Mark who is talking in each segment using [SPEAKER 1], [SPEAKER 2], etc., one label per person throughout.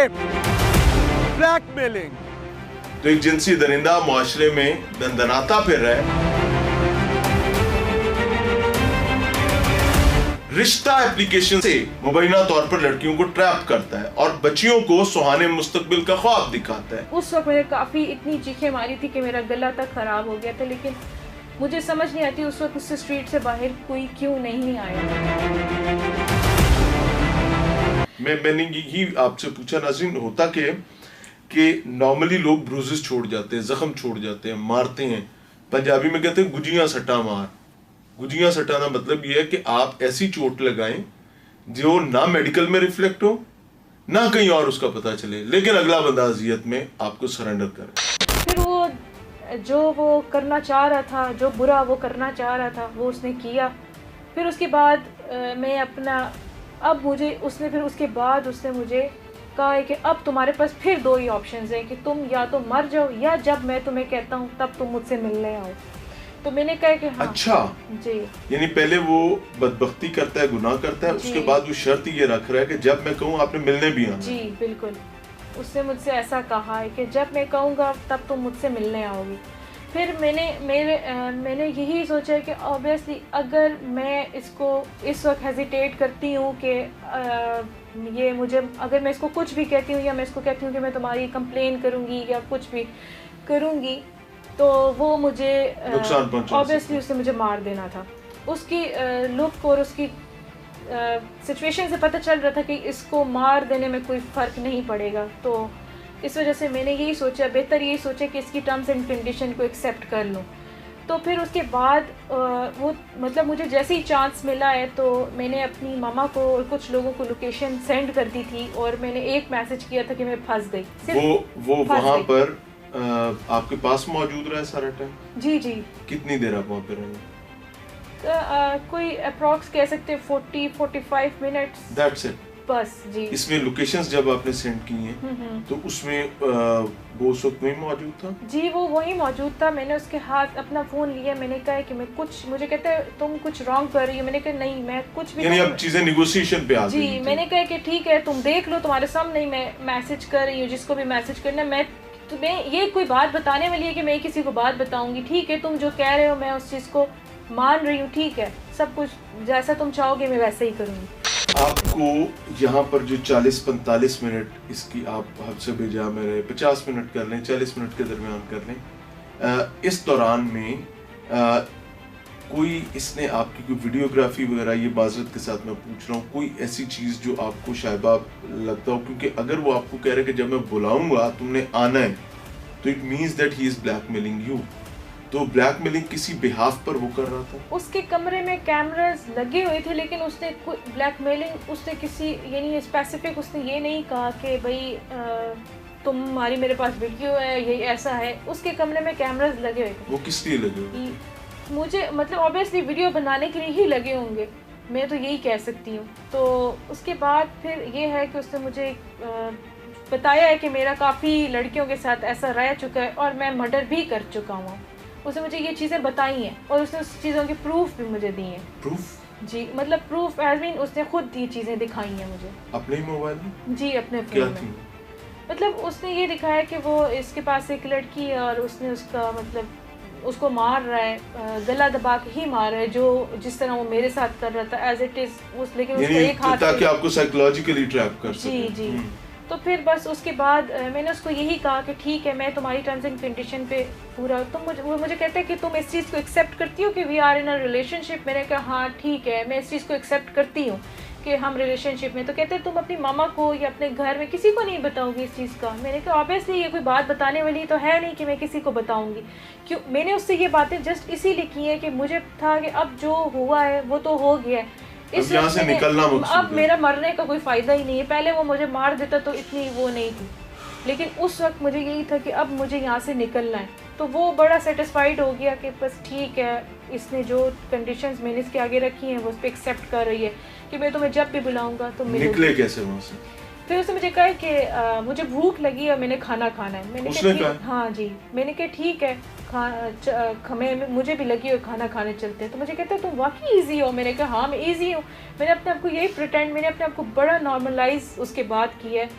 [SPEAKER 1] Rape, blackmailing.
[SPEAKER 2] तो एक जिनसी दरिंदा मुआशरे में दंदनाता फिर रहा है। रिश्ता एप्लीकेशन से मुबैना तौर पर लड़कियों को ट्रैप करता है और बच्चियों को सुहाने मुस्तकबिल का ख्वाब दिखाता है।
[SPEAKER 3] उस वक्त मैंने काफ़ी इतनी चीखें मारी थी कि मेरा गला तक ख़राब हो गया था, लेकिन मुझे समझ नहीं आती उस वक्त उससे स्ट्रीट से बाहर कोई क्यों नहीं आया।
[SPEAKER 2] मैंने यही आपसे पूछा नाज़रीन, होता कि नॉर्मली लोग ब्रूजेस छोड़ जाते हैं, जख्म छोड़ जाते हैं, मारते हैं। पंजाबी में कहते हैं गुजियां सटा मार। गुजियां सटाना मतलब ये है कि आप ऐसी चोट लगाएं जो ना मेडिकल में रिफ्लेक्ट हो, ना कहीं और उसका पता चले, लेकिन अगला बंदा अजियत में आपको सरेंडर करे।
[SPEAKER 3] फिर वो करना चाह रहा था, जो बुरा वो करना चाह रहा था वो उसने किया। फिर उसके बाद उसके बाद उसने मुझे कहा है कि अब तुम्हारे पास फिर दो ही ऑप्शंस हैं कि तुम या तो मर जाओ या जब मैं तुम्हें कहता हूँ तब तुम मुझसे मिलने आओ। तो मैंने कहा कि हाँ।
[SPEAKER 2] अच्छा
[SPEAKER 3] जी,
[SPEAKER 2] यानी पहले वो बदबख्ती करता है, गुनाह करता है, उसके बाद वो शर्त ये रख रहा है कि जब मैं कहूँ आपने मिलने भी आना।
[SPEAKER 3] जी बिल्कुल, उसने मुझसे ऐसा कहा है कि जब मैं कहूँगा तब तुम मुझसे मिलने आओगी। फिर मैंने यही सोचा कि ऑब्वियसली अगर मैं इसको इस वक्त हेजिटेट करती हूँ कि ये मुझे, अगर मैं इसको कुछ भी कहती हूँ या मैं इसको कहती हूँ कि मैं तुम्हारी कंप्लेन करूँगी या कुछ भी करूँगी, तो वो मुझे ऑब्वियसली उसने मुझे मार देना था। उसकी लुक और उसकी सिचुएशन से पता चल रहा था कि इसको मार देने में कोई फ़र्क नहीं पड़ेगा। तो इस वजह से मैंने यही सोचा, बेहतर यही सोचा कि इसकी टर्म्स एंड कंडीशन को एक्सेप्ट कर लूँ। तो फिर उसके बाद मुझे जैसे ही चांस मिला है तो मैंने अपनी मामा को और कुछ लोगों को लोकेशन सेंड कर दी थी और मैंने एक मैसेज किया था कि मैं फंस गई।
[SPEAKER 2] वो वहाँ पर आपके पास मौजूद रहा सारा टाइम?
[SPEAKER 3] जी जी।
[SPEAKER 2] कितनी देर आप वहाँ पे रहे?
[SPEAKER 3] कोई अप्रॉक्स कह सकते हैं 40-45 मिनट्स।
[SPEAKER 2] That's it.
[SPEAKER 3] बस जी।
[SPEAKER 2] इसमें लोकेशंस जब आपने सेंड की हैं तो उसमें वो उस वक्त वहीं मौजूद था?
[SPEAKER 3] जी वो वहीं मौजूद था। मैंने उसके हाथ अपना फ़ोन लिया, मैंने कहा कि मैं कुछ, मुझे कहते हैं तुम कुछ रॉन्ग कर रही हो। मैंने कहा नहीं, मैं कुछ भी,
[SPEAKER 2] यानी अब चीज़ें नेगोशिएशन पे आ गई।
[SPEAKER 3] जी मैंने कहा कि ठीक है तुम देख लो, तुम्हारे सामने ही मैं मैसेज कर रही हूँ, जिसको भी मैसेज करना है। मैं तुम्हें ये कोई बात बताने वाली है कि मैं किसी को बात बताऊंगी? ठीक है, तुम जो कह रहे हो मैं उस चीज़ को मान रही हूँ, ठीक है, सब कुछ जैसा तुम चाहोगे मैं वैसे ही करूँगी।
[SPEAKER 2] आपको यहाँ पर जो 40-45 मिनट इसकी आप हद से बेजा में रहे, 50 मिनट कर लें, 40 मिनट के दरमियान कर लें, इस दौरान में कोई इसने आपकी कोई वीडियोग्राफी वगैरह, ये माजरत के साथ मैं पूछ रहा हूँ, कोई ऐसी चीज़ जो आपको शायबा लगता हो? क्योंकि अगर वो आपको कह रहे कि जब मैं बुलाऊंगा तुमने आना है, तो it means that he is blackmailing you. तो ब्लैकमेलिंग किसी बिहाफ पर वो कर रहा था? उसके
[SPEAKER 3] कमरे में कैमरास लगे हुए थे, लेकिन उसने कोई ब्लैकमेलिंग, उसने किसी यानी स्पेसिफिक उसने ये नहीं कहा कि भाई तुम्हारी मेरे पास वीडियो है, ये ऐसा है। उसके कमरे में कैमरास लगे हुए थे।
[SPEAKER 2] वो किस लिए लगे हुए?
[SPEAKER 3] मुझे मतलब ऑब्वियसली वीडियो बनाने के लिए ही लगे होंगे, मैं तो यही कह सकती हूँ। तो उसके बाद फिर ये है कि उसने मुझे बताया है कि मेरा काफ़ी लड़कियों के साथ ऐसा रह चुका है और मैं मर्डर भी कर चुका हूँ। उसने मुझे ये चीज़ें बताई हैं और उसने उस चीज़ों के प्रूफ भी मुझे दिए हैं।
[SPEAKER 2] प्रूफ?
[SPEAKER 3] जी मतलब प्रूफ एज मीन उसने खुद ये चीज़ें दिखाई हैं मुझे।
[SPEAKER 2] अपने मोबाइल में?
[SPEAKER 3] जी अपने फ़ोन में। मतलब उसने ये दिखाया कि वो इसके पास एक लड़की है और उसने उसका मतलब उसको मार रहा है, गला दबा के ही मार रहा है, जो जिस तरह वो मेरे साथ कर रहा था एज इट इज़ उस, लेकिन उसका एक हाथ
[SPEAKER 2] ताकि आपको साइकोलॉजिकली ट्रैप कर सके।
[SPEAKER 3] जी जी। तो फिर बस उसके बाद मैंने उसको यही कहा कि ठीक है मैं तुम्हारी टर्म्स एंड कंडीशन पे पूरा, वो मुझे कहते हैं कि तुम इस चीज़ को एक्सेप्ट करती हो कि we are in a relationship. मैंने कहा हाँ ठीक है, मैं इस चीज़ को एक्सेप्ट करती हूँ कि हम रिलेशनशिप में। तो कहते हैं तुम अपनी मामा को या अपने घर में किसी को नहीं बताओगी इस चीज़ का? मैंने कहा ऑब्वियसली ये कोई बात बताने वाली तो है नहीं कि मैं किसी को बताऊँगी। क्यों? मैंने उससे ये बातें जस्ट इसीलिए की है कि मुझे था कि अब जो हुआ है वो तो हो गया है,
[SPEAKER 2] इस यहाँ से निकलना
[SPEAKER 3] अब मेरा मरने का कोई फ़ायदा ही नहीं है। पहले वो मुझे मार देता तो इतनी वो नहीं थी, लेकिन उस वक्त मुझे यही था कि अब मुझे यहाँ से निकलना है। तो वो बड़ा सेटिस्फाइड हो गया कि बस ठीक है, इसने जो कंडीशंस मैंने इसके आगे रखी हैं वो उस पर एक्सेप्ट कर रही है कि मैं तुम्हें जब भी बुलाऊंगा तो
[SPEAKER 2] निकले कैसे वहाँ से?
[SPEAKER 3] फिर उसने मुझे कहा कि मुझे भूख लगी और मैंने खाना खाना है। मैंने कहा हाँ जी। मैंने कहा ठीक है, मुझे भी लगी और खाना खाने चलते हैं। तो मुझे कहता है तुम वाकई ईजी हो? मैंने कहा हाँ मैं ईजी हूँ। मैंने अपने आप को यही प्रिटेंड, मैंने अपने आप को बड़ा नॉर्मलाइज उसके बाद किया है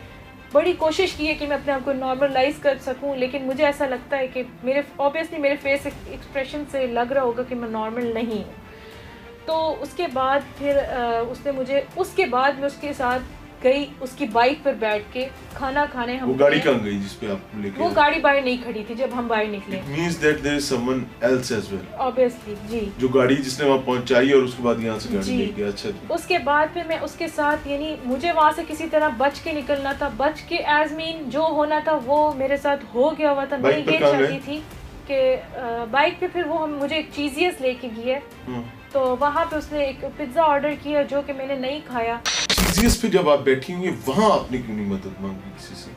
[SPEAKER 3] बड़ी कोशिश की है कि मैं अपने आप को नॉर्मलाइज कर सकूं, लेकिन मुझे ऐसा लगता है कि मेरे ऑब्वियसली मेरे फेस एक्सप्रेशन से लग रहा होगा कि मैं नॉर्मल नहीं हूँ। तो उसके बाद फिर उसके बाद मैं उसके साथ गई, उसकी बाइक पर बैठ के खाना खाने हम।
[SPEAKER 2] वो गाड़ी कहाँ गई जिस पे आप लेके?
[SPEAKER 3] वो गाड़ी बाहर नहीं खड़ी थी जब हम बाहर निकले।
[SPEAKER 2] It means that there is someone else as well.
[SPEAKER 3] Obviously, जी।
[SPEAKER 2] जो गाड़ी जिसने वहाँ पहुँचाई और उसके बाद यहाँ से गाड़ी
[SPEAKER 3] जी।
[SPEAKER 2] ले गया। अच्छा।
[SPEAKER 3] उसके बाद फिर मैं उसके साथ, यानी मुझे वहाँ से किसी तरह बच के निकलना था, बच के एज मीन जो होना था वो मेरे साथ हो गया हुआ था। मैं ये चाहती थी कि बाइक पे फिर वो मुझे एक चीज़ियस लेके गया, तो वहाँ पे उसने एक पिज्ज़ा ऑर्डर किया जो कि मैंने नहीं खाया।
[SPEAKER 2] चीज़ियस पे जब आप बैठी हुई वहाँ आपने क्यों नहीं मदद मांगी किसी से?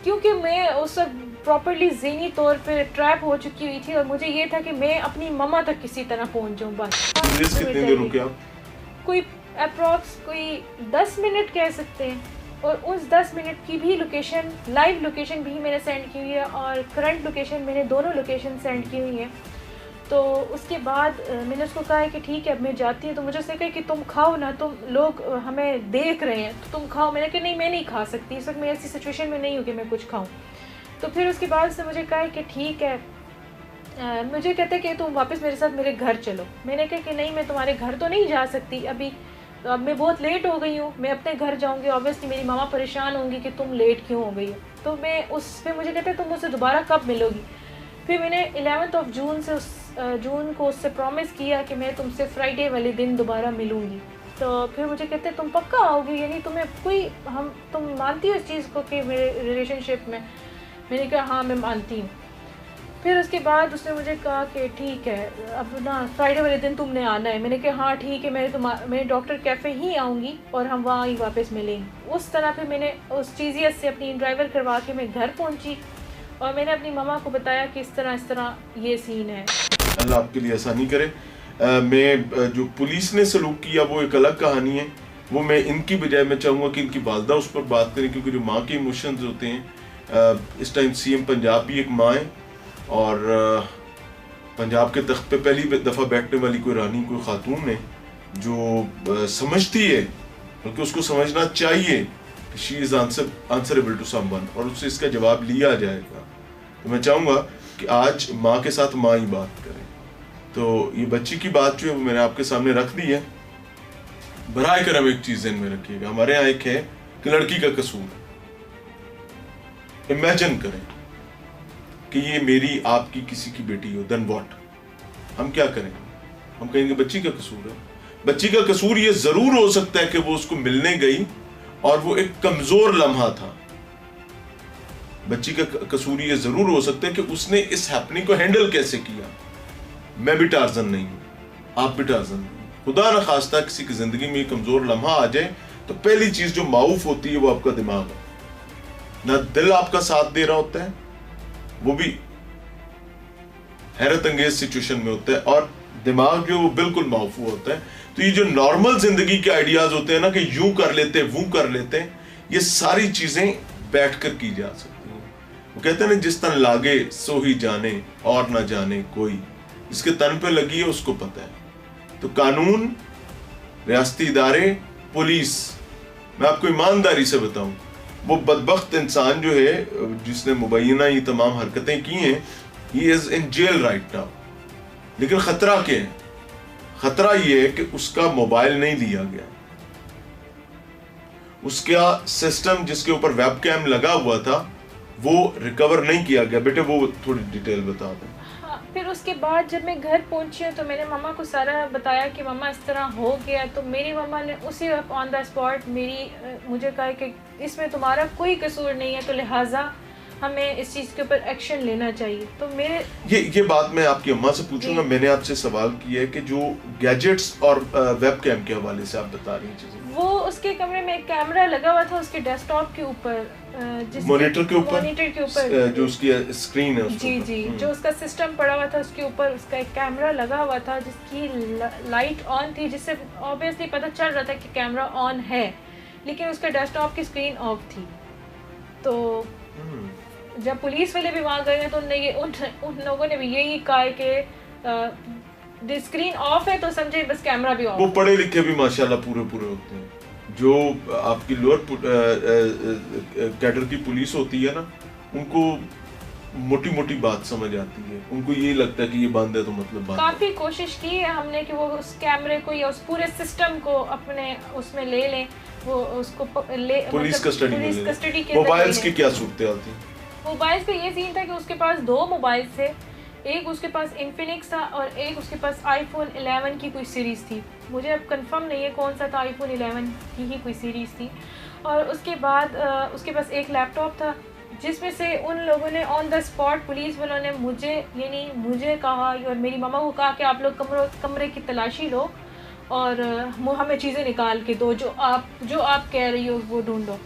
[SPEAKER 3] क्योंकि मैं उस वक्त प्रॉपर्ली ज़हनी तौर पे ट्रैप हो चुकी हुई थी और मुझे ये था कि मैं अपनी मम्मा तक किसी तरह पहुँच जाऊँ बस।
[SPEAKER 2] कितने देर रुके आप?
[SPEAKER 3] कोई अप्रॉक्स कोई 10 मिनट कह सकते हैं, और उस 10 मिनट की भी लोकेशन, लाइव लोकेशन भी मैंने सेंड की हुई है और करंट लोकेशन मैंने दोनों लोकेशन सेंड की हुई हैं। तो उसके बाद मैंने उसको कहा है कि ठीक है अब मैं जाती हूँ। तो मुझे उसने कहा कि तुम खाओ ना, तुम लोग हमें देख रहे हैं तो तुम खाओ। मैंने कहा नहीं मैं नहीं खा सकती, इस वक्त मैं ऐसी सिचुएशन में नहीं हूँ कि मैं कुछ खाऊँ। तो फिर उसके बाद उसने मुझे कहा कि ठीक है, मुझे कहते कि तुम वापस मेरे साथ मेरे घर चलो। मैंने कहा कि नहीं मैं तुम्हारे घर तो नहीं जा सकती अभी, अब मैं बहुत लेट हो गई हूँ, मैं अपने घर जाऊँगी, ऑब्वियसली मेरी मामा परेशान होंगी कि तुम लेट क्यों हो गई हो। तो मैं उस पर मुझे कहते तुम मुझसे दोबारा कब मिलोगी। फिर मैंने 11 जून से जून को उससे प्रॉमिस किया कि मैं तुमसे फ्राइडे वाले दिन दोबारा मिलूँगी। तो फिर मुझे कहते तुम पक्का आओगी, यानी तुम्हें तुम मानती हो इस चीज़ को कि मेरे रिलेशनशिप में? मैंने कहा हाँ मैं मानती हूँ। फिर उसके बाद उसने मुझे कहा कि ठीक है अब ना फ्राइडे वाले दिन तुमने आना है। मैंने कहा हाँ ठीक है, मैं डॉक्टर कैफ़े ही आऊँगी और हम वहाँ ही वापस मिलेंगे। उस तरह फिर मैंने उस चीज़ियत से अपनी ड्राइवर करवा के मैं घर पहुँची और मैंने अपनी मम्मा को बताया कि इस तरह ये सीन है।
[SPEAKER 2] अल्लाह आपके लिए आसानी करे। मैं जो पुलिस ने सलूक किया वो एक अलग कहानी है, वो मैं इनकी बजाय मैं चाहूँगा कि इनकी वालदा उस पर बात करें, क्योंकि जो माँ के इमोशंस होते हैं, इस टाइम सीएम पंजाब भी एक माँ है और पंजाब के तख्त पे पहली दफ़ा बैठने वाली कोई रानी, कोई खातून है जो समझती है, बल्कि उसको समझना चाहिए कि she is answerable to someone और उससे इसका जवाब लिया जाएगा। तो मैं चाहूँगा कि आज माँ के साथ माँ ही बात करें। तो ये बच्ची की बात जो है वो मैंने आपके सामने रख दी है। बराए करम एक चीज़ ध्यान में रखिएगा, हमारे यहाँ एक है कि लड़की का कसूर है। इमेजिन करें कि ये मेरी आपकी किसी की बेटी हो, देन व्हाट? हम क्या करेंगे? हम कहेंगे बच्ची का कसूर है। बच्ची का कसूर ये जरूर हो सकता है कि वो उसको मिलने गई और वो एक कमजोर लम्हा था। बच्ची का कसूर ये जरूर हो सकता है कि उसने इस हैपनिंग को हैंडल कैसे किया। मैं भी टार्जन नहीं हूं, आप भी टार्जन नहीं। खुदा न खास्ता किसी की जिंदगी में कमजोर लम्हा आ जाए तो पहली चीज जो माऊफ होती है वो आपका दिमाग है। ना दिल आपका साथ दे रहा होता है, वो भी हैरत अंगेज सिचुएशन में होता है, और दिमाग जो वो बिल्कुल माऊफ होता है। तो ये जो नॉर्मल जिंदगी के आइडियाज होते हैं ना कि यूं कर लेते वो कर लेते हैं, ये सारी चीजें बैठकर की जा सकती हैं। वो कहते हैं ना जिस तन लागे सो ही जाने और ना जाने कोई, जिसके तन पे लगी है उसको पता है। तो कानून, रियासती इदारे, पुलिस, मैं आपको ईमानदारी से बताऊं, वो बदबख्त इंसान जो है जिसने मुबैना ये तमाम हरकतें की हैं, he is in jail right now. लेकिन खतरा क्या है? खतरा ये है कि उसका मोबाइल नहीं लिया गया, उसका सिस्टम जिसके ऊपर वेब कैम लगा हुआ था वो रिकवर नहीं किया गया। बेटे वो थोड़ी डिटेल बता दें।
[SPEAKER 3] फिर उसके बाद जब मैं घर पहुंची तो मैंने मम्मा को सारा बताया कि मम्मा इस तरह हो गया। तो मेरी मम्मा ने उसी ऑन द स्पॉट मुझे कहा कि इसमें तुम्हारा कोई कसूर नहीं है, तो लिहाजा हमें इस चीज़ के ऊपर एक्शन लेना चाहिए। तो मेरे
[SPEAKER 2] ये बात मैं आपकी अम्मा से पूछूंगा। मैंने आपसे सवाल किया है कि जो गैजेट्स और वेब कैम के हवाले से आप बता रही हैं चीजें,
[SPEAKER 3] वो उसके कमरे में एक कैमरा लगा हुआ था उसके डेस्कटॉप के ऊपर,
[SPEAKER 2] मॉनिटर के ऊपर जो उसकी स्क्रीन है
[SPEAKER 3] जी जी, जो उसका सिस्टम पड़ा हुआ था उसके ऊपर उसका एक कैमरा लगा हुआ था जिसकी लाइट ऑन थी, जिससे ऑब्वियसली पता चल रहा था कि कैमरा ऑन है, लेकिन उसका डेस्कटॉप की स्क्रीन ऑफ थी। तो जब पुलिस वाले भी वहाँ गए तो उन लोगों ने भी यही कहा कि स्क्रीन ऑफ है तो समझे बस कैमरा भी ऑफ।
[SPEAKER 2] वो पढ़े लिखे भी माशाल्लाह पूरे होते हैं, जो आपकी लोअर कैडर की पुलिस होती है ना, उनको मोटी मोटी बात समझ आती है, उनको ये लगता है कि ये बंद है तो मतलब बंद है।
[SPEAKER 3] काफ़ी कोशिश की है हमने कि वो उस कैमरे को या उस पूरे सिस्टम को अपने उसमें ले लें, वो उसको
[SPEAKER 2] पुलिस कस्टडी में ले
[SPEAKER 3] कस्टडी के
[SPEAKER 2] मोबाइल्स की क्या सूरत हाल थी?
[SPEAKER 3] मोबाइल्स का ये सीन था कि उसके पास 2 मोबाइल थे, एक उसके पास इन्फिनिक्स था और एक उसके पास आईफोन 11 की कोई सीरीज़ थी। मुझे अब कंफर्म नहीं है कौन सा था, आईफोन 11 की ही कोई सीरीज़ थी। और उसके बाद उसके पास एक लैपटॉप था, जिसमें से उन लोगों ने ऑन द स्पॉट पुलिस वालों ने मुझे कहा और मेरी मामा को कहा कि आप लोग कमरे की तलाशी लो और हमें चीज़ें निकाल के दो, जो आप कह रही हो वो ढूंढो।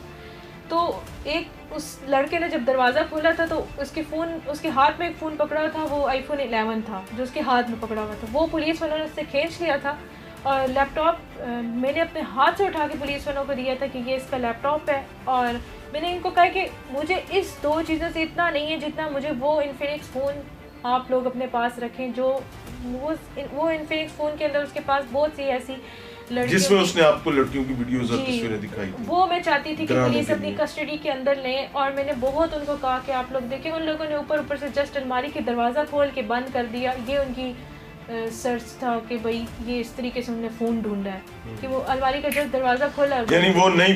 [SPEAKER 3] तो एक उस लड़के ने जब दरवाज़ा खोला था तो उसके हाथ में एक फ़ोन पकड़ा था, वो आईफोन 11 था जो उसके हाथ में पकड़ा हुआ था। वो पुलिस वालों ने उससे खींच लिया था और लैपटॉप मैंने अपने हाथ से उठा के पुलिस वालों को दिया था कि ये इसका लैपटॉप है। और मैंने इनको कहा कि मुझे इस 2 चीज़ों से इतना नहीं है जितना मुझे वो इन्फिनिक्स फ़ोन आप लोग अपने पास रखें, जो वो इन्फिनिक्स फ़ोन के अंदर उसके पास बहुत सी ऐसी
[SPEAKER 2] जिसमें उसने आपको लड़कियों की वीडियोस और तस्वीरें दिखाई थी।
[SPEAKER 3] वो मैं चाहती थी कि पुलिस अपनी कस्टडी के अंदर लें और मैंने बहुत उनको कहा कि आप लोग देखें। उन लोगों ने ऊपर से जस्ट अलमारी के दरवाज़ा खोल के बंद कर दिया। ये उनकी सर्च था कि भाई ये इस तरीके से उन्होंने फ़ोन ढूंढा है कि वो अलमारी का जस्ट दरवाज़ा खोला,
[SPEAKER 2] यानी वो नहीं